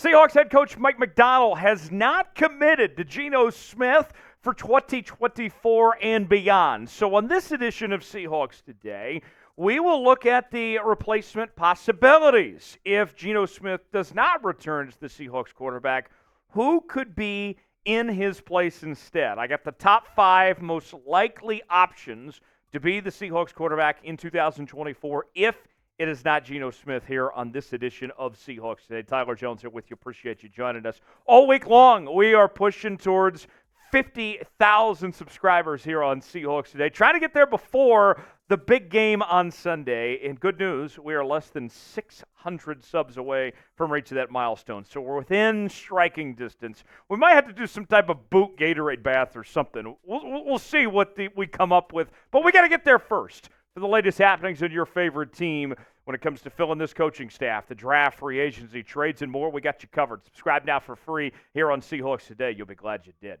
Seahawks head coach Mike Macdonald has not committed to Geno Smith for 2024 and beyond. So on this edition of Seahawks Today, we will look at the replacement possibilities. If Geno Smith does not return as the Seahawks quarterback, who could be in his place instead? I got the top 5 most likely options to be the Seahawks quarterback in 2024 if it is not Geno Smith here on this edition of Seahawks Today. Tyler Jones here with you. Appreciate you joining us. All week long, we are pushing towards 50,000 subscribers here on Seahawks Today. Trying to get there before the big game on Sunday. And good news, we are less than 600 subs away from reaching that milestone. So we're within striking distance. We might have to do some type of boot Gatorade bath or something. We'll see what we come up with. But we got to get there first. For the latest happenings in your favorite team when it comes to filling this coaching staff, the draft, free agency, trades, and more, we got you covered. Subscribe now for free here on Seahawks Today. You'll be glad you did.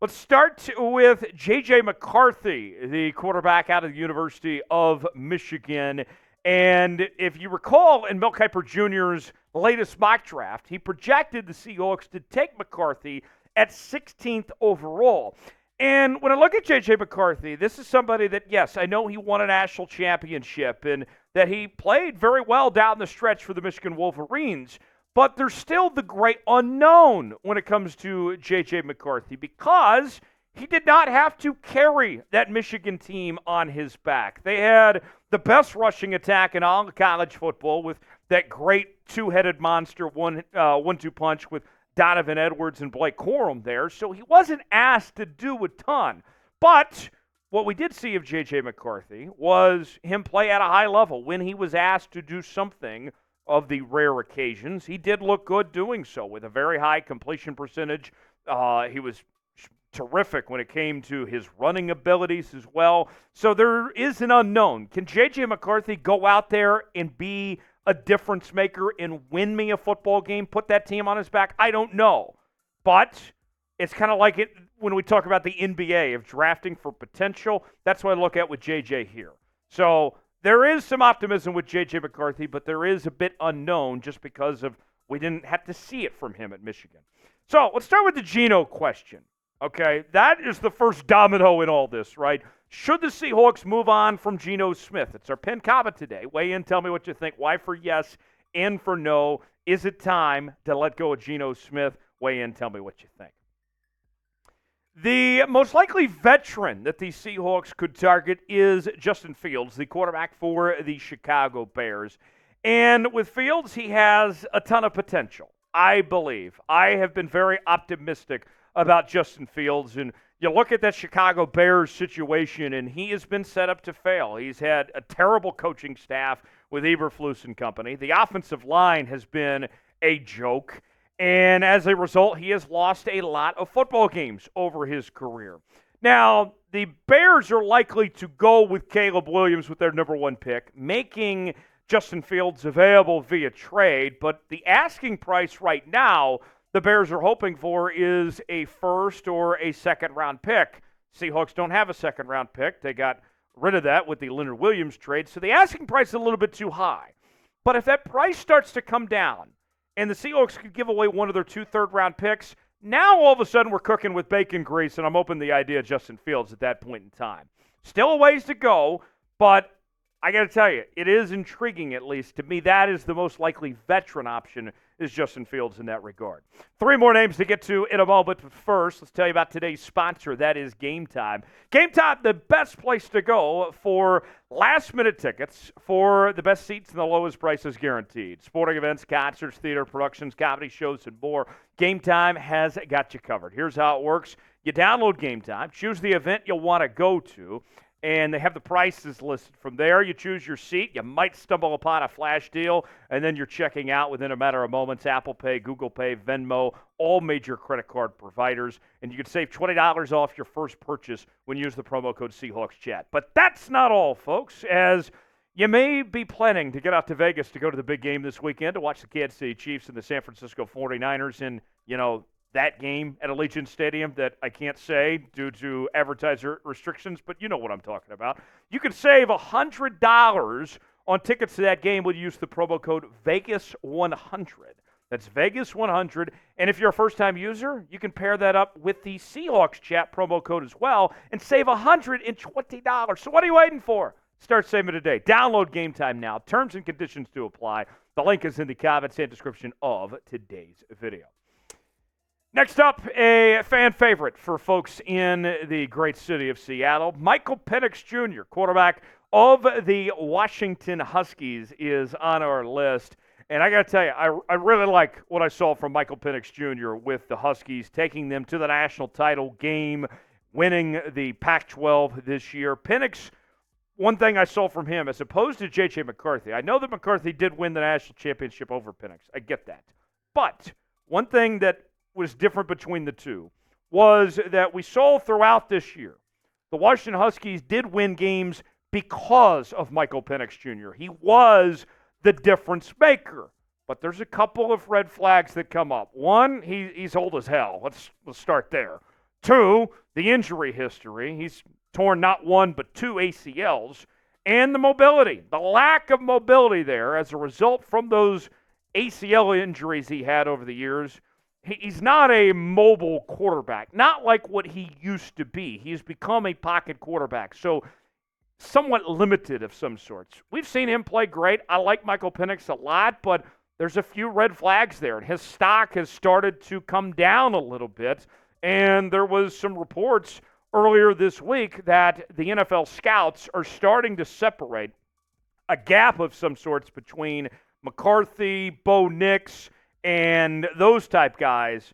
Let's start with J.J. McCarthy, the quarterback out of the University of Michigan. And if you recall, in Mel Kiper Jr.'s latest mock draft, he projected the Seahawks to take McCarthy at 16th overall. And when I look at J.J. McCarthy, this is somebody that, yes, I know he won a national championship and that he played very well down the stretch for the Michigan Wolverines, but there's still the great unknown when it comes to J.J. McCarthy because he did not have to carry that Michigan team on his back. They had the best rushing attack in all of college football with that great two-headed monster one-two punch with Donovan Edwards and Blake Corum there, so he wasn't asked to do a ton. But what we did see of J.J. McCarthy was him play at a high level. When he was asked to do something of the rare occasions, he did look good doing so with a very high completion percentage. He was terrific when it came to his running abilities as well. So there is an unknown. Can J.J. McCarthy go out there and be a difference maker and win me a football game, put that team on his back? I don't know. But it's kind of like it when we talk about the NBA of drafting for potential. That's what I look at with JJ here. So there is some optimism with JJ McCarthy, but there is a bit unknown just because of we didn't have to see it from him at Michigan. So let's start with the Geno question. Okay, that is the first domino in all this, right? Should the Seahawks move on from Geno Smith? It's our Penn comment today. Weigh in, tell me what you think. Why for yes and for no? Is it time to let go of Geno Smith? Weigh in, tell me what you think. The most likely veteran that the Seahawks could target is Justin Fields, the quarterback for the Chicago Bears. And with Fields, he has a ton of potential, I believe. I have been very optimistic about Justin Fields, and you look at that Chicago Bears situation, and he has been set up to fail. He's had a terrible coaching staff with Eberflus and company. The offensive line has been a joke, and as a result, he has lost a lot of football games over his career. Now, the Bears are likely to go with Caleb Williams with their number 1 pick, making Justin Fields available via trade, but the asking price right now the Bears are hoping for is a first or a second-round pick. Seahawks don't have a second-round pick. They got rid of that with the Leonard Williams trade, so the asking price is a little bit too high. But if that price starts to come down and the Seahawks could give away one of their 2 third-round picks, now all of a sudden we're cooking with bacon grease, and I'm open to the idea of Justin Fields at that point in time. Still a ways to go, but I got to tell you, it is intriguing at least. To me, that is the most likely veteran option is Justin Fields in that regard. 3 more names to get to in a moment, but first, let's tell you about today's sponsor. That is Game Time. Game Time, the best place to go for last-minute tickets for the best seats and the lowest prices guaranteed. Sporting events, concerts, theater productions, comedy shows, and more. Game Time has got you covered. Here's how it works. You download Game Time, choose the event you'll want to go to, and they have the prices listed. From there, you choose your seat. You might stumble upon a flash deal, and then you're checking out within a matter of moments. Apple Pay, Google Pay, Venmo, all major credit card providers. And you can save $20 off your first purchase when you use the promo code SeahawksChat. But that's not all, folks, as you may be planning to get out to Vegas to go to the big game this weekend to watch the Kansas City Chiefs and the San Francisco 49ers in, that game at Allegiant Stadium that I can't say due to advertiser restrictions, but you know what I'm talking about. You can save $100 on tickets to that game when you use the promo code Vegas100. That's Vegas 100. And if you're a first-time user, you can pair that up with the Seahawks chat promo code as well and save $120. So what are you waiting for? Start saving today. Download Game Time now. Terms and conditions do apply. The link is in the comments and description of today's video. Next up, a fan favorite for folks in the great city of Seattle. Michael Penix Jr., quarterback of the Washington Huskies, is on our list. And I got to tell you, I really like what I saw from Michael Penix Jr. with the Huskies, taking them to the national title game, winning the Pac-12 this year. Penix, one thing I saw from him, as opposed to J.J. McCarthy, I know that McCarthy did win the national championship over Penix. I get that. But one thing that was different between the two was that we saw throughout this year, the Washington Huskies did win games because of Michael Penix Jr. He was the difference maker. But there's a couple of red flags that come up. One, he's old as hell. Let's start there. Two, the injury history. He's torn not one but two ACLs. And the mobility, the lack of mobility there as a result from those ACL injuries he had over the years. He's not a mobile quarterback, not like what he used to be. He's become a pocket quarterback, so somewhat limited of some sorts. We've seen him play great. I like Michael Penix a lot, but there's a few red flags there. His stock has started to come down a little bit, and there was some reports earlier this week that the NFL scouts are starting to separate a gap of some sorts between McCarthy, Bo Nix, and those type guys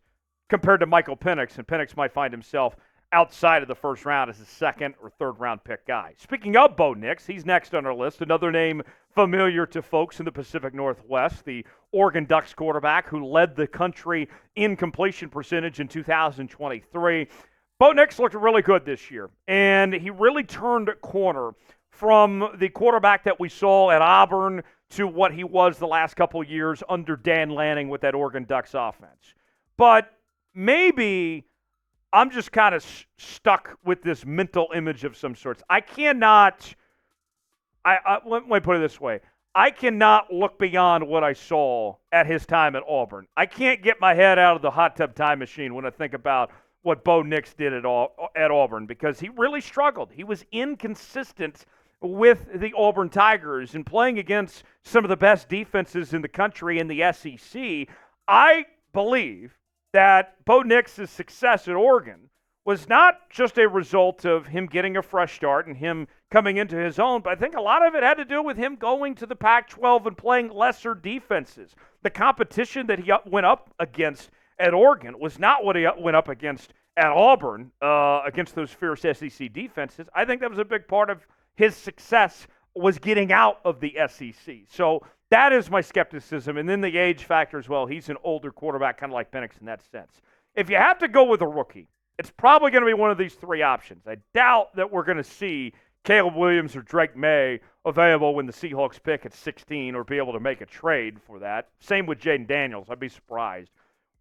compared to Michael Penix, and Penix might find himself outside of the first round as a second or third round pick guy. Speaking of Bo Nix, he's next on our list, another name familiar to folks in the Pacific Northwest, the Oregon Ducks quarterback who led the country in completion percentage in 2023. Bo Nix looked really good this year, and he really turned a corner from the quarterback that we saw at Auburn to what he was the last couple of years under Dan Lanning with that Oregon Ducks offense. But maybe I'm just kind of stuck with this mental image of some sorts. Let me put it this way. I cannot look beyond what I saw at his time at Auburn. I can't get my head out of the hot tub time machine when I think about what Bo Nix did at Auburn, because he really struggled. He was inconsistent with the Auburn Tigers and playing against some of the best defenses in the country in the SEC. I believe that Bo Nix's success at Oregon was not just a result of him getting a fresh start and him coming into his own, but I think a lot of it had to do with him going to the Pac-12 and playing lesser defenses. The competition that he went up against at Oregon was not what he went up against at Auburn, against those fierce SEC defenses. I think that was a big part of his success, was getting out of the SEC. So that is my skepticism. And then the age factor as well. He's an older quarterback, kind of like Penix in that sense. If you have to go with a rookie, it's probably going to be one of these three options. I doubt that we're going to see Caleb Williams or Drake May available when the Seahawks pick at 16 or be able to make a trade for that. Same with Jaden Daniels. I'd be surprised.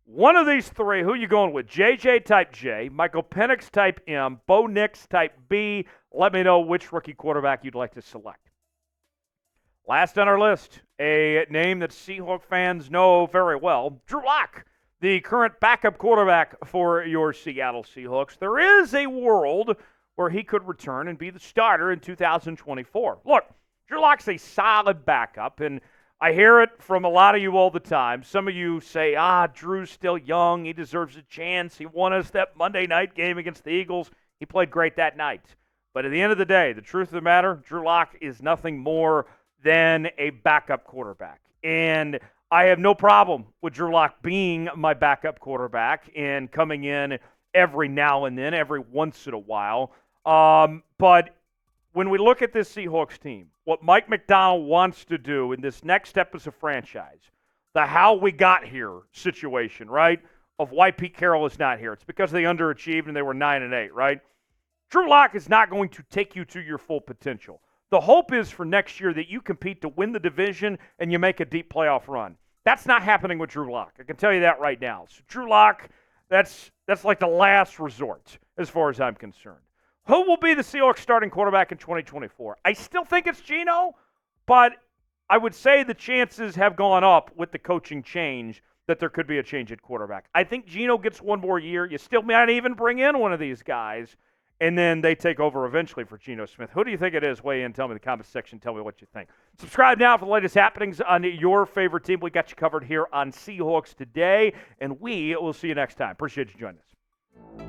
One of these three, who are you going with? JJ type J, Michael Penix type M, Bo Nix type B. Let me know which rookie quarterback you'd like to select. Last on our list, a name that Seahawks fans know very well, Drew Lock, the current backup quarterback for your Seattle Seahawks. There is a world where he could return and be the starter in 2024. Look, Drew Lock's a solid backup, and I hear it from a lot of you all the time. Some of you say, Drew's still young. He deserves a chance. He won us that Monday night game against the Eagles. He played great that night. But at the end of the day, the truth of the matter, Drew Lock is nothing more than a backup quarterback. And I have no problem with Drew Lock being my backup quarterback and coming in every now and then, every once in a while. But when we look at this Seahawks team, what Mike Macdonald wants to do in this next step as a franchise, the how we got here situation, right, of why Pete Carroll is not here. It's because they underachieved and they were 9-8, right? Drew Lock is not going to take you to your full potential. The hope is for next year that you compete to win the division and you make a deep playoff run. That's not happening with Drew Lock. I can tell you that right now. So Drew Lock, that's like the last resort as far as I'm concerned. Who will be the Seahawks starting quarterback in 2024? I still think it's Geno, but I would say the chances have gone up with the coaching change that there could be a change at quarterback. I think Geno gets one more year. You still might even bring in one of these guys, and then they take over eventually for Geno Smith. Who do you think it is? Weigh in. Tell me in the comments section. Tell me what you think. Subscribe now for the latest happenings on your favorite team. We got you covered here on Seahawks Today, and we will see you next time. Appreciate you joining us.